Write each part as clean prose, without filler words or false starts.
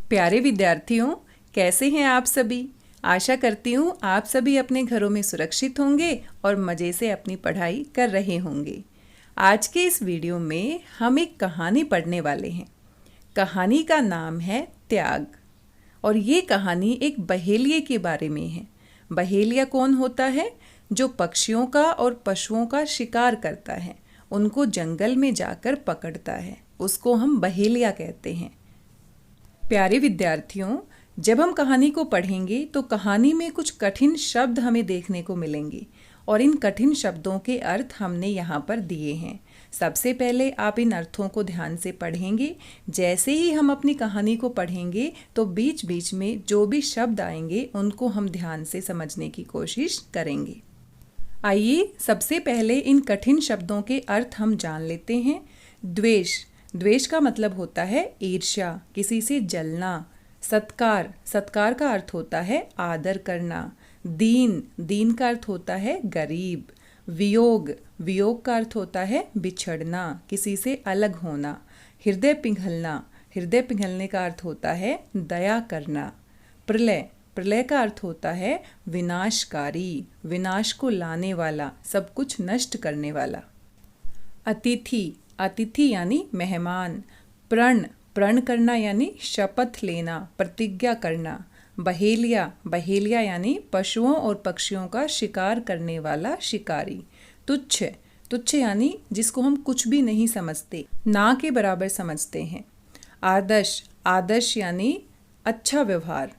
प्यारे विद्यार्थियों, कैसे हैं आप सभी। आशा करती हूँ आप सभी अपने घरों में सुरक्षित होंगे और मज़े से अपनी पढ़ाई कर रहे होंगे। आज के इस वीडियो में हम एक कहानी पढ़ने वाले हैं। कहानी का नाम है त्याग और ये कहानी एक बहेलिये के बारे में है। बहेलिया कौन होता है? जो पक्षियों का और पशुओं का शिकार करता है, उनको जंगल में जाकर पकड़ता है, उसको हम बहेलिया कहते हैं। प्यारे विद्यार्थियों, जब हम कहानी को पढ़ेंगे तो कहानी में कुछ कठिन शब्द हमें देखने को मिलेंगे और इन कठिन शब्दों के अर्थ हमने यहाँ पर दिए हैं। सबसे पहले आप इन अर्थों को ध्यान से पढ़ेंगे। जैसे ही हम अपनी कहानी को पढ़ेंगे तो बीच बीच में जो भी शब्द आएंगे उनको हम ध्यान से समझने की कोशिश करेंगे। आइए सबसे पहले इन कठिन शब्दों के अर्थ हम जान लेते हैं। द्वेष, द्वेष का मतलब होता है ईर्ष्या, किसी से जलना। सत्कार, सत्कार का अर्थ होता है आदर करना। दीन, दीन का अर्थ होता है गरीब। वियोग, वियोग का अर्थ होता है बिछड़ना, किसी से अलग होना। हृदय पिघलना, हृदय पिघलने का अर्थ होता है दया करना। प्रलय, प्रलय का अर्थ होता है विनाशकारी, विनाश को लाने वाला, सब कुछ नष्ट करने वाला। अतिथि, अतिथि यानी मेहमान। प्रण, प्रण करना यानी शपथ लेना, प्रतिज्ञा करना। बहेलिया, बहेलिया यानी पशुओं और पक्षियों का शिकार करने वाला शिकारी। तुच्छ, तुच्छ यानी जिसको हम कुछ भी नहीं समझते, ना के बराबर समझते हैं। आदर्श, आदर्श यानी अच्छा व्यवहार।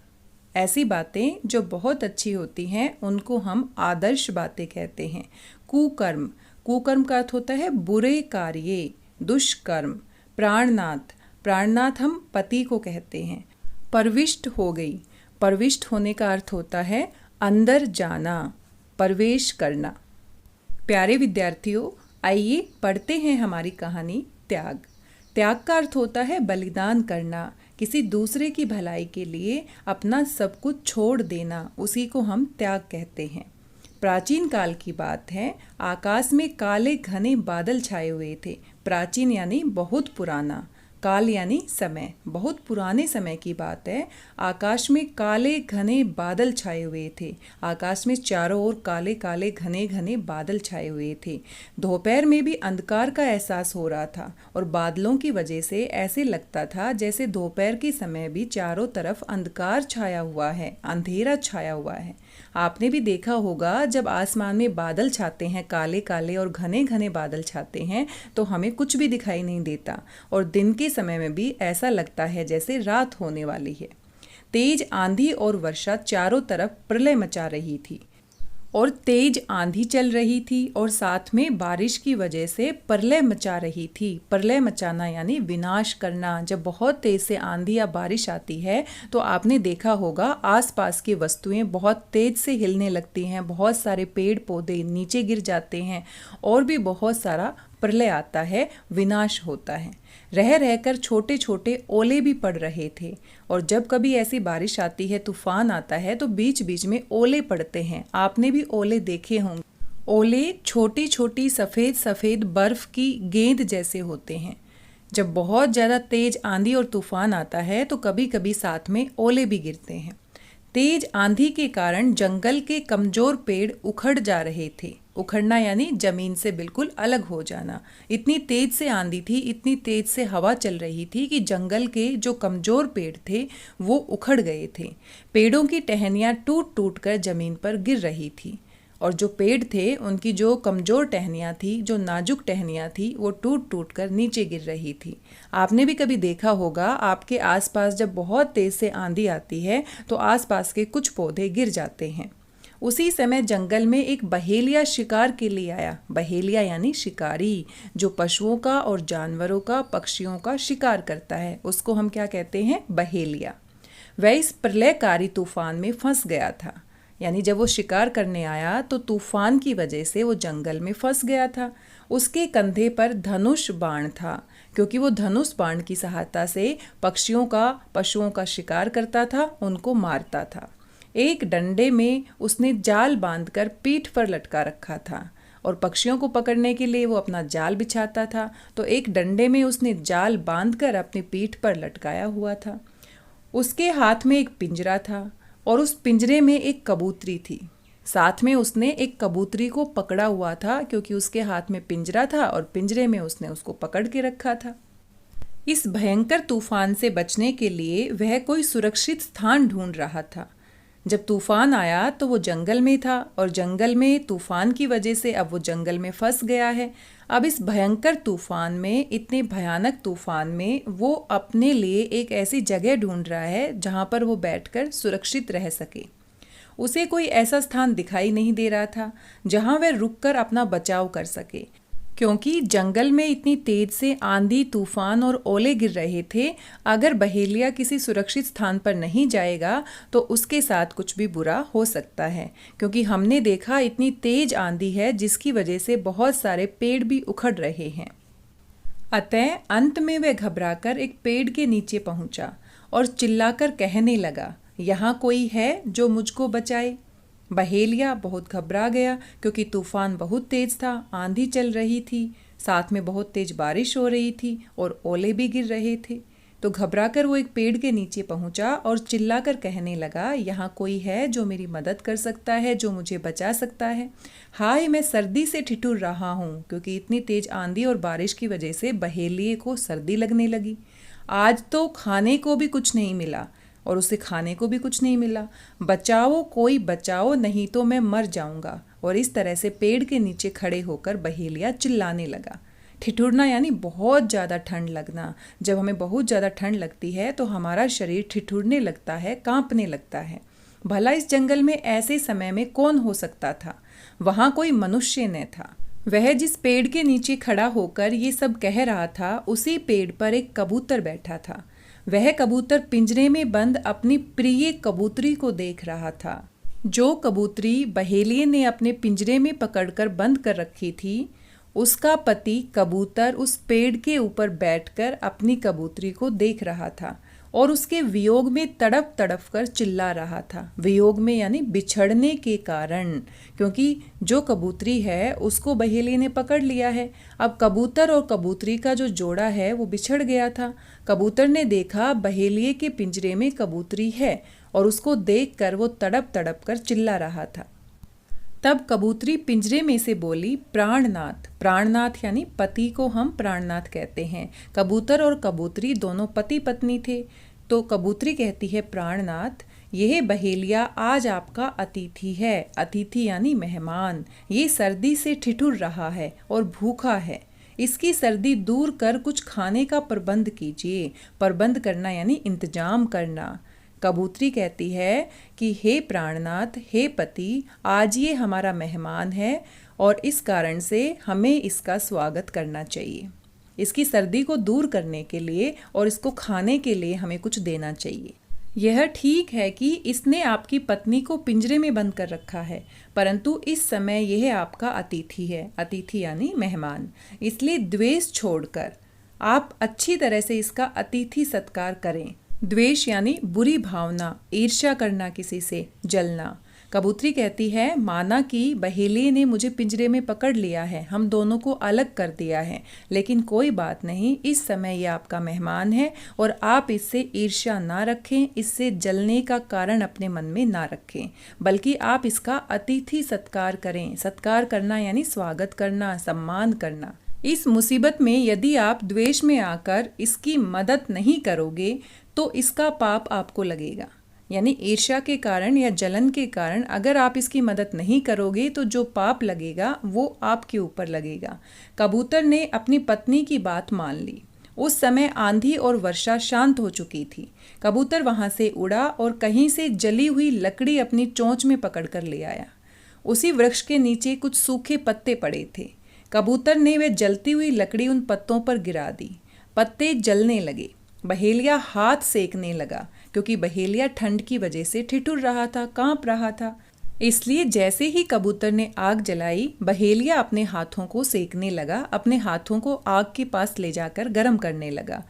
ऐसी बातें जो बहुत अच्छी होती हैं उनको हम आदर्श बातें कहते हैं। कुकर्म, कुकर्म का अर्थ होता है बुरे कार्य, दुष्कर्म। प्राणनाथ, प्राणनाथ हम पति को कहते हैं। प्रविष्ट हो गई, प्रविष्ट होने का अर्थ होता है अंदर जाना, प्रवेश करना। प्यारे विद्यार्थियों, आइए पढ़ते हैं हमारी कहानी त्याग। त्याग का अर्थ होता है बलिदान करना, किसी दूसरे की भलाई के लिए अपना सब कुछ छोड़ देना, उसी को हम त्याग कहते हैं। प्राचीन काल की बात है, आकाश में काले घने बादल छाए हुए थे। प्राचीन यानी बहुत पुराना, काल यानी समय, बहुत पुराने समय की बात है। आकाश में काले घने बादल छाए हुए थे। आकाश में चारों ओर काले काले घने घने बादल छाए हुए थे। दोपहर में भी अंधकार का एहसास हो रहा था और बादलों की वजह से ऐसे लगता था जैसे दोपहर के समय भी चारों तरफ अंधकार छाया हुआ है, अंधेरा छाया हुआ है। आपने भी देखा होगा जब आसमान में बादल छाते हैं, काले काले और घने घने बादल छाते हैं तो हमें कुछ भी दिखाई नहीं देता और दिन के समय में भी ऐसा लगता है जैसे रात होने वाली है। तेज आंधी और वर्षा चारों तरफ प्रलय मचा रही थी और तेज आंधी चल रही थी और साथ में बारिश की वजह से प्रलय मचा रही थी। प्रलय मचाना यानी विनाश करना। जब बहुत तेज से आंधी या बारिश आती है तो आपने देखा होगा आसपास की वस्तुएं बहुत तेज से हिलने लगती हैं, बहुत सारे पेड़ पौधे नीचे गिर जाते हैं और भी बहुत सारा प्रलय आता है, विनाश होता है। रह रहकर छोटे छोटे ओले भी पड़ रहे थे और जब कभी ऐसी बारिश आती है, तूफान आता है तो बीच बीच में ओले पड़ते हैं। आपने भी ओले देखे होंगे। ओले छोटी छोटी सफ़ेद सफ़ेद बर्फ़ की गेंद जैसे होते हैं। जब बहुत ज़्यादा तेज आंधी और तूफान आता है तो कभी कभी साथ में ओले भी गिरते हैं। तेज आंधी के कारण जंगल के कमजोर पेड़ उखड़ जा रहे थे। उखड़ना यानी जमीन से बिल्कुल अलग हो जाना। इतनी तेज से आंधी थी, इतनी तेज से हवा चल रही थी कि जंगल के जो कमजोर पेड़ थे वो उखड़ गए थे। पेड़ों की टहनियाँ टूट टूट कर जमीन पर गिर रही थी और जो पेड़ थे उनकी जो कमज़ोर टहनियाँ थी, जो नाजुक टहनियाँ थी, वो टूट टूट कर नीचे गिर रही थी। आपने भी कभी देखा होगा आपके आसपास जब बहुत तेज़ से आंधी आती है तो आसपास के कुछ पौधे गिर जाते हैं। उसी समय जंगल में एक बहेलिया शिकार के लिए आया। बहेलिया यानी शिकारी, जो पशुओं का और जानवरों का, पक्षियों का शिकार करता है, उसको हम क्या कहते हैं? बहेलिया। वह इस प्रलयकारी तूफान में फंस गया था। यानी जब वो शिकार करने आया तो तूफान की वजह से वो जंगल में फंस गया था। उसके कंधे पर धनुष बाण था, क्योंकि वो धनुष बाण की सहायता से पक्षियों का, पशुओं का शिकार करता था, उनको मारता था। एक डंडे में उसने जाल बांधकर पीठ पर लटका रखा था और पक्षियों को पकड़ने के लिए वो अपना जाल बिछाता था। तो एक डंडे में उसने जाल बांधकर अपनी पीठ पर लटकाया हुआ था। उसके हाथ में एक पिंजरा था और उस पिंजरे में एक कबूतरी थी। साथ में उसने एक कबूतरी को पकड़ा हुआ था क्योंकि उसके हाथ में पिंजरा था और पिंजरे में उसने उसको पकड़ के रखा था। इस भयंकर तूफान से बचने के लिए वह कोई सुरक्षित स्थान ढूंढ रहा था। जब तूफान आया तो वो जंगल में था और जंगल में तूफान की वजह से अब वो जंगल में फंस गया है। अब इस भयंकर तूफान में, इतने भयानक तूफान में वो अपने लिए एक ऐसी जगह ढूंढ रहा है जहाँ पर वो बैठकर सुरक्षित रह सके। उसे कोई ऐसा स्थान दिखाई नहीं दे रहा था जहाँ वह रुककर अपना बचाव कर सके, क्योंकि जंगल में इतनी तेज से आंधी, तूफान और ओले गिर रहे थे। अगर बहेलिया किसी सुरक्षित स्थान पर नहीं जाएगा तो उसके साथ कुछ भी बुरा हो सकता है, क्योंकि हमने देखा इतनी तेज आंधी है जिसकी वजह से बहुत सारे पेड़ भी उखड़ रहे हैं। अतः अंत में वह घबराकर एक पेड़ के नीचे पहुंचा और चिल्लाकर कहने लगा, यहाँ कोई है जो मुझको बचाए। बहेलिया बहुत घबरा गया क्योंकि तूफान बहुत तेज था, आंधी चल रही थी, साथ में बहुत तेज बारिश हो रही थी और ओले भी गिर रहे थे। तो घबराकर वो एक पेड़ के नीचे पहुंचा और चिल्लाकर कहने लगा, यहाँ कोई है जो मेरी मदद कर सकता है, जो मुझे बचा सकता है। हाय, मैं सर्दी से ठिठुर रहा हूँ, क्योंकि इतनी तेज आंधी और बारिश की वजह से बहेलिए को सर्दी लगने लगी। आज तो खाने को भी कुछ नहीं मिला और उसे खाने को भी कुछ नहीं मिला। बचाओ, कोई बचाओ, नहीं तो मैं मर जाऊंगा। और इस तरह से पेड़ के नीचे खड़े होकर बहेलिया चिल्लाने लगा। ठिठुरना यानी बहुत ज़्यादा ठंड लगना। जब हमें बहुत ज़्यादा ठंड लगती है तो हमारा शरीर ठिठुरने लगता है, कांपने लगता है। भला इस जंगल में ऐसे समय में कौन हो सकता था? वहाँ कोई मनुष्य न था। वह जिस पेड़ के नीचे खड़ा होकर ये सब कह रहा था, उसी पेड़ पर एक कबूतर बैठा था। वह कबूतर पिंजरे में बंद अपनी प्रिय कबूतरी को देख रहा था। जो कबूतरी बहेलिये ने अपने पिंजरे में पकड़कर बंद कर रखी थी, उसका पति कबूतर उस पेड़ के ऊपर बैठकर अपनी कबूतरी को देख रहा था और उसके वियोग में तड़प तड़प कर चिल्ला रहा था। वियोग में यानी बिछड़ने के कारण, क्योंकि जो कबूतरी है उसको बहेलिये ने पकड़ लिया है। अब कबूतर और कबूतरी का जो जोड़ा है वो बिछड़ गया था। कबूतर ने देखा बहेलिये के पिंजरे में कबूतरी है और उसको देखकर वो तड़प तड़प कर चिल्ला रहा था। तब कबूतरी पिंजरे में से बोली, प्राणनाथ। प्राणनाथ यानी पति को हम प्राणनाथ कहते हैं। कबूतर और कबूतरी दोनों पति पत्नी थे। तो कबूतरी कहती है, प्राणनाथ, यह बहेलिया आज आपका अतिथि है। अतिथि यानी मेहमान। ये सर्दी से ठिठुर रहा है और भूखा है। इसकी सर्दी दूर कर कुछ खाने का प्रबंध कीजिए। प्रबंध करना यानी इंतजाम करना। कबूतरी कहती है कि हे प्राणनाथ, हे पति, आज ये हमारा मेहमान है और इस कारण से हमें इसका स्वागत करना चाहिए। इसकी सर्दी को दूर करने के लिए और इसको खाने के लिए हमें कुछ देना चाहिए। यह ठीक है कि इसने आपकी पत्नी को पिंजरे में बंद कर रखा है, परंतु इस समय यह आपका अतिथि है। अतिथि यानी मेहमान। इसलिए द्वेष छोड़कर आप अच्छी तरह से इसका अतिथि सत्कार करें। द्वेष यानी बुरी भावना, ईर्ष्या करना, किसी से जलना। कबूतरी कहती है, माना कि बहेलिये ने मुझे पिंजरे में पकड़ लिया है, हम दोनों को अलग कर दिया है, लेकिन कोई बात नहीं, इस समय ये आपका मेहमान है और आप इससे ईर्ष्या ना रखें, इससे जलने का कारण अपने मन में ना रखें, बल्कि आप इसका अतिथि सत्कार करें। सत्कार करना यानी स्वागत करना, सम्मान करना। इस मुसीबत में यदि आप द्वेष में आकर इसकी मदद नहीं करोगे तो इसका पाप आपको लगेगा। यानी ईर्ष्या के कारण या जलन के कारण अगर आप इसकी मदद नहीं करोगे तो जो पाप लगेगा वो आपके ऊपर लगेगा। कबूतर ने अपनी पत्नी की बात मान ली। उस समय आंधी और वर्षा शांत हो चुकी थी। कबूतर वहां से उड़ा और कहीं से जली हुई लकड़ी अपनी चोंच में पकड़कर ले आया। उसी वृक्ष के नीचे कुछ सूखे पत्ते पड़े थे। कबूतर ने वे जलती हुई लकड़ी उन पत्तों पर गिरा दी। पत्ते जलने लगे। बहेलिया हाथ सेकने लगा, क्योंकि बहेलिया ठंड की वजह से ठिठुर रहा था, कांप रहा था। इसलिए जैसे ही कबूतर ने आग जलाई, बहेलिया अपने हाथों को सेकने लगा, अपने हाथों को आग के पास ले जाकर गर्म करने लगा।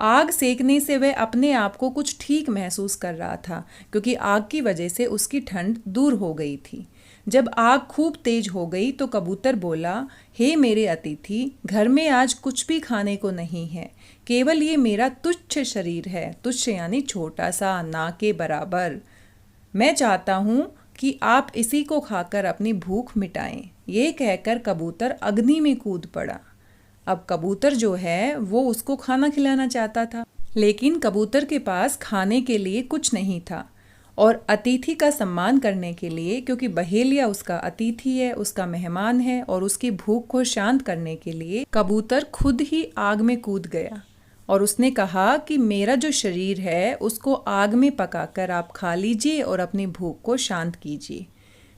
आग सेकने से वह अपने आप को कुछ ठीक महसूस कर रहा था, क्योंकि आग की वजह से उसकी ठंड दूर हो गई थी। जब आग खूब तेज हो गई तो कबूतर बोला, हे मेरे अतिथि, घर में आज कुछ भी खाने को नहीं है, केवल ये मेरा तुच्छ शरीर है। तुच्छ यानी छोटा सा, ना के बराबर। मैं चाहता हूँ कि आप इसी को खाकर अपनी भूख मिटाएं। ये कहकर कबूतर अग्नि में कूद पड़ा। अब कबूतर जो है वो उसको खाना खिलाना चाहता था, लेकिन कबूतर के पास खाने के लिए कुछ नहीं था। और अतिथि का सम्मान करने के लिए, क्योंकि बहेलिया उसका अतिथि है, उसका मेहमान है, और उसकी भूख को शांत करने के लिए कबूतर खुद ही आग में कूद गया और उसने कहा कि मेरा जो शरीर है उसको आग में पकाकर आप खा लीजिए और अपनी भूख को शांत कीजिए।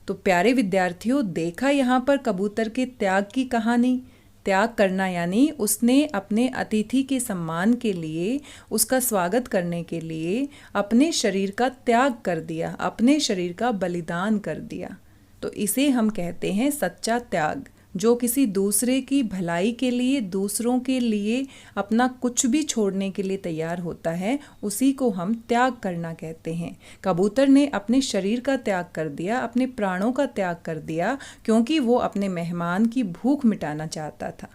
तो प्यारे विद्यार्थियों, देखा यहाँ पर कबूतर के त्याग की कहानी। त्याग करना यानी उसने अपने अतिथि के सम्मान के लिए, उसका स्वागत करने के लिए अपने शरीर का त्याग कर दिया, अपने शरीर का बलिदान कर दिया। तो इसे हम कहते हैं सच्चा त्याग। जो किसी दूसरे की भलाई के लिए, दूसरों के लिए अपना कुछ भी छोड़ने के लिए तैयार होता है, उसी को हम त्याग करना कहते हैं। कबूतर ने अपने शरीर का त्याग कर दिया, अपने प्राणों का त्याग कर दिया, क्योंकि वो अपने मेहमान की भूख मिटाना चाहता था।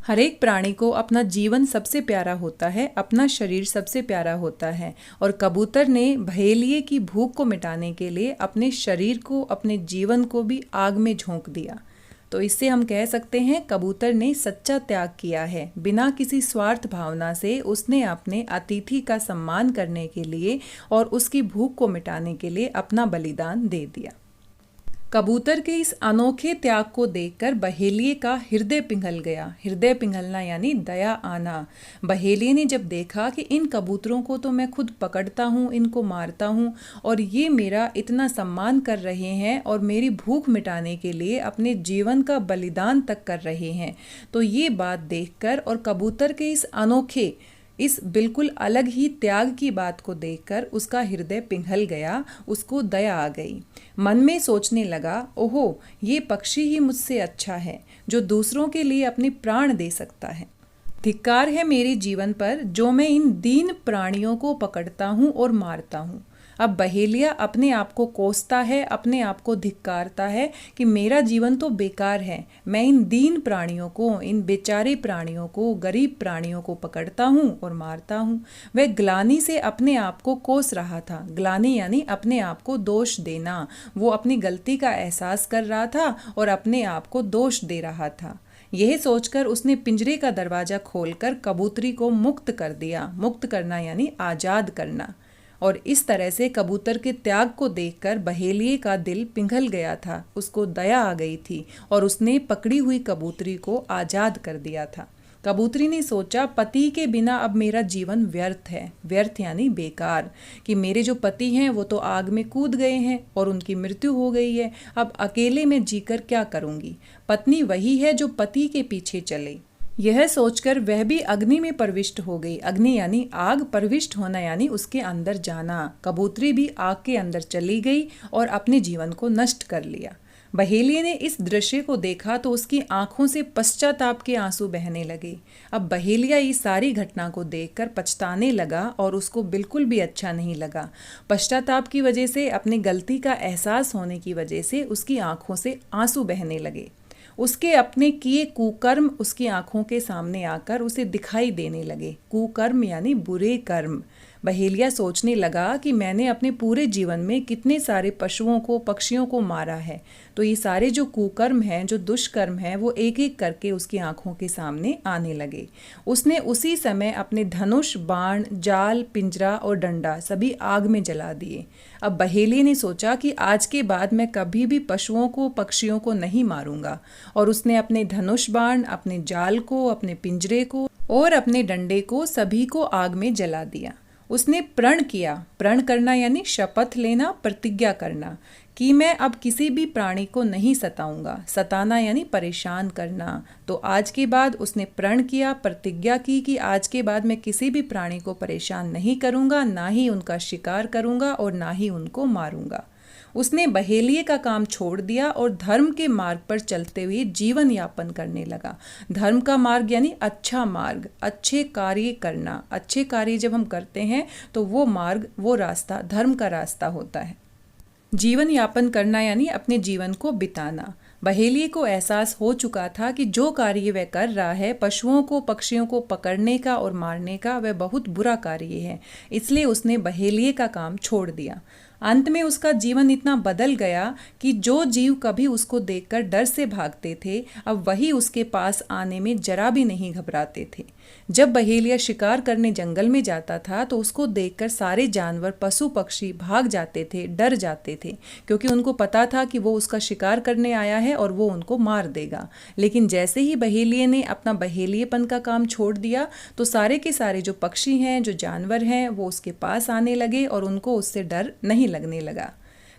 हर एक प्राणी को अपना जीवन सबसे प्यारा होता है, अपना शरीर सबसे प्यारा होता है, और कबूतर ने बहेलिये की भूख को मिटाने के लिए अपने शरीर को, अपने जीवन को भी आग में झोंक दिया। तो इससे हम कह सकते हैं कबूतर ने सच्चा त्याग किया है। बिना किसी स्वार्थ भावना से उसने अपने अतिथि का सम्मान करने के लिए और उसकी भूख को मिटाने के लिए अपना बलिदान दे दिया। कबूतर के इस अनोखे त्याग को देखकर बहेलिये का हृदय पिघल गया। हृदय पिघलना यानी दया आना। बहेलिये ने जब देखा कि इन कबूतरों को तो मैं खुद पकड़ता हूँ, इनको मारता हूँ, और ये मेरा इतना सम्मान कर रहे हैं और मेरी भूख मिटाने के लिए अपने जीवन का बलिदान तक कर रहे हैं, तो ये बात देखकर और कबूतर के इस अनोखे, इस बिल्कुल अलग ही त्याग की बात को देखकर उसका हृदय पिघल गया, उसको दया आ गई। मन में सोचने लगा, ओहो, ये पक्षी ही मुझसे अच्छा है जो दूसरों के लिए अपने प्राण दे सकता है। धिक्कार है मेरे जीवन पर जो मैं इन दीन प्राणियों को पकड़ता हूँ और मारता हूँ। अब बहेलिया अपने आप को कोसता है, अपने आप को धिक्कारता है कि मेरा जीवन तो बेकार है। मैं इन दीन प्राणियों को, इन बेचारे प्राणियों को, गरीब प्राणियों को पकड़ता हूँ और मारता हूँ। वह ग्लानि से अपने आप को कोस रहा था। ग्लानि यानी अपने आप को दोष देना। वो अपनी गलती का एहसास कर रहा था और अपने आप को दोष दे रहा था। यह सोचकर उसने पिंजरे का दरवाजा खोलकर कबूतरी को मुक्त कर दिया। मुक्त करना यानी आज़ाद करना। और इस तरह से कबूतर के त्याग को देखकर बहेलिये का दिल पिघल गया था, उसको दया आ गई थी और उसने पकड़ी हुई कबूतरी को आज़ाद कर दिया था। कबूतरी ने सोचा, पति के बिना अब मेरा जीवन व्यर्थ है। व्यर्थ यानी बेकार, कि मेरे जो पति हैं वो तो आग में कूद गए हैं और उनकी मृत्यु हो गई है। अब अकेले में जीकर क्या करूँगी। पत्नी वही है जो पति के पीछे चले। यह सोचकर वह भी अग्नि में प्रविष्ट हो गई। अग्नि यानी आग, प्रविष्ट होना यानी उसके अंदर जाना। कबूतरी भी आग के अंदर चली गई और अपने जीवन को नष्ट कर लिया। बहेलिये ने इस दृश्य को देखा तो उसकी आंखों से पश्चाताप के आंसू बहने लगे। अब बहेलिया इस सारी घटना को देखकर पछताने लगा और उसको बिल्कुल भी अच्छा नहीं लगा। पश्चाताप की वजह से, अपनी गलती का एहसास होने की वजह से उसकी आंखों से आंसू बहने लगे। उसके अपने किए कुकर्म उसकी आंखों के सामने आकर उसे दिखाई देने लगे। कुकर्म यानी बुरे कर्म। बहेलिया सोचने लगा कि मैंने अपने पूरे जीवन में कितने सारे पशुओं को, पक्षियों को मारा है, तो ये सारे जो कुकर्म हैं, जो दुष्कर्म हैं, वो एक एक करके उसकी आंखों के सामने आने लगे। उसने उसी समय अपने धनुष, बाण, जाल, पिंजरा और डंडा सभी आग में जला दिए। अब बहेलिये ने सोचा कि आज के बाद मैं कभी भी पशुओं को, पक्षियों को नहीं मारूंगा, और उसने अपने धनुष बाण, अपने जाल को, अपने पिंजरे को और अपने डंडे को सभी को आग में जला दिया। उसने प्रण किया। प्रण करना यानी शपथ लेना, प्रतिज्ञा करना, कि मैं अब किसी भी प्राणी को नहीं सताऊंगा। सताना यानी परेशान करना। तो आज के बाद उसने प्रण किया, प्रतिज्ञा की कि आज के बाद मैं किसी भी प्राणी को परेशान नहीं करूंगा, ना ही उनका शिकार करूंगा और ना ही उनको मारूंगा। उसने बहेलिये का काम छोड़ दिया और धर्म के मार्ग पर चलते हुए जीवन यापन करने लगा। धर्म का मार्ग यानी अच्छा मार्ग, अच्छे कार्य करना। अच्छे कार्य जब हम करते हैं तो वो मार्ग, वो रास्ता धर्म का रास्ता होता है। जीवन यापन करना यानी अपने जीवन को बिताना। बहेलिये को एहसास हो चुका था कि जो कार्य वह कर रहा है, पशुओं को पक्षियों को पकड़ने का और मारने का, वह बहुत बुरा कार्य है। इसलिए उसने बहेलिये का काम छोड़ दिया। अंत में उसका जीवन इतना बदल गया कि जो जीव कभी उसको देखकर डर से भागते थे, अब वही उसके पास आने में जरा भी नहीं घबराते थे। जब बहेलिया शिकार करने जंगल में जाता था तो उसको देखकर सारे जानवर, पशु पक्षी भाग जाते थे, डर जाते थे, क्योंकि उनको पता था कि वो उसका शिकार करने आया है और वो उनको मार देगा। लेकिन जैसे ही बहेलिये ने अपना बहेलियेपन का काम छोड़ दिया तो सारे के सारे जो पक्षी हैं, जो जानवर हैं, वो उसके पास आने लगे और उनको उससे डर नहीं लगने लगा।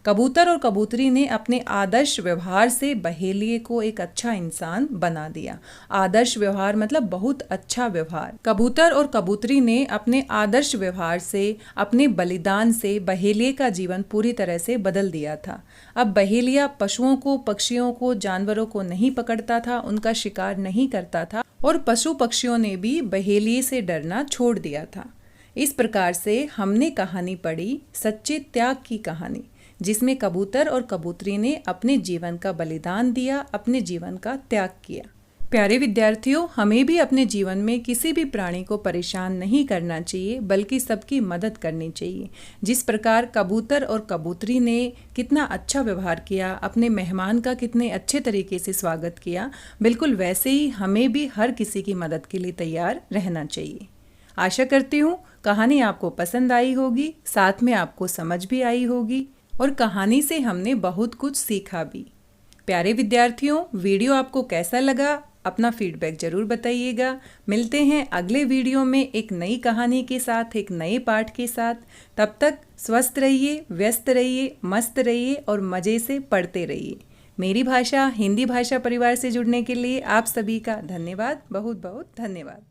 कबूतर और कबूतरी ने अपने आदर्श व्यवहार से बहेलिये को एक अच्छा इंसान बना दिया। आदर्श व्यवहार मतलब बहुत अच्छा व्यवहार। कबूतर और कबूतरी ने अपने आदर्श व्यवहार से, अपने बलिदान से बहेलिये का जीवन पूरी तरह से बदल दिया था। अब बहेलिया पशुओं को, पक्षियों को, जानवरों को नहीं पकड़ता था, उनका शिकार नहीं करता था और पशु पक्षियों ने भी बहेलिये से डरना छोड़ दिया था। इस प्रकार से हमने कहानी पढ़ी सच्चे त्याग की कहानी, जिसमें कबूतर और कबूतरी ने अपने जीवन का बलिदान दिया, अपने जीवन का त्याग किया। प्यारे विद्यार्थियों, हमें भी अपने जीवन में किसी भी प्राणी को परेशान नहीं करना चाहिए, बल्कि सबकी मदद करनी चाहिए। जिस प्रकार कबूतर और कबूतरी ने कितना अच्छा व्यवहार किया, अपने मेहमान का कितने अच्छे तरीके से स्वागत किया, बिल्कुल वैसे ही हमें भी हर किसी की मदद के लिए तैयार रहना चाहिए। आशा करती हूँ कहानी आपको पसंद आई होगी, साथ में आपको समझ भी आई होगी और कहानी से हमने बहुत कुछ सीखा भी। प्यारे विद्यार्थियों, वीडियो आपको कैसा लगा अपना फीडबैक जरूर बताइएगा। मिलते हैं अगले वीडियो में एक नई कहानी के साथ, एक नए पाठ के साथ। तब तक स्वस्थ रहिए, व्यस्त रहिए, मस्त रहिए और मज़े से पढ़ते रहिए। मेरी भाषा हिंदी भाषा परिवार से जुड़ने के लिए आप सभी का धन्यवाद, बहुत बहुत धन्यवाद।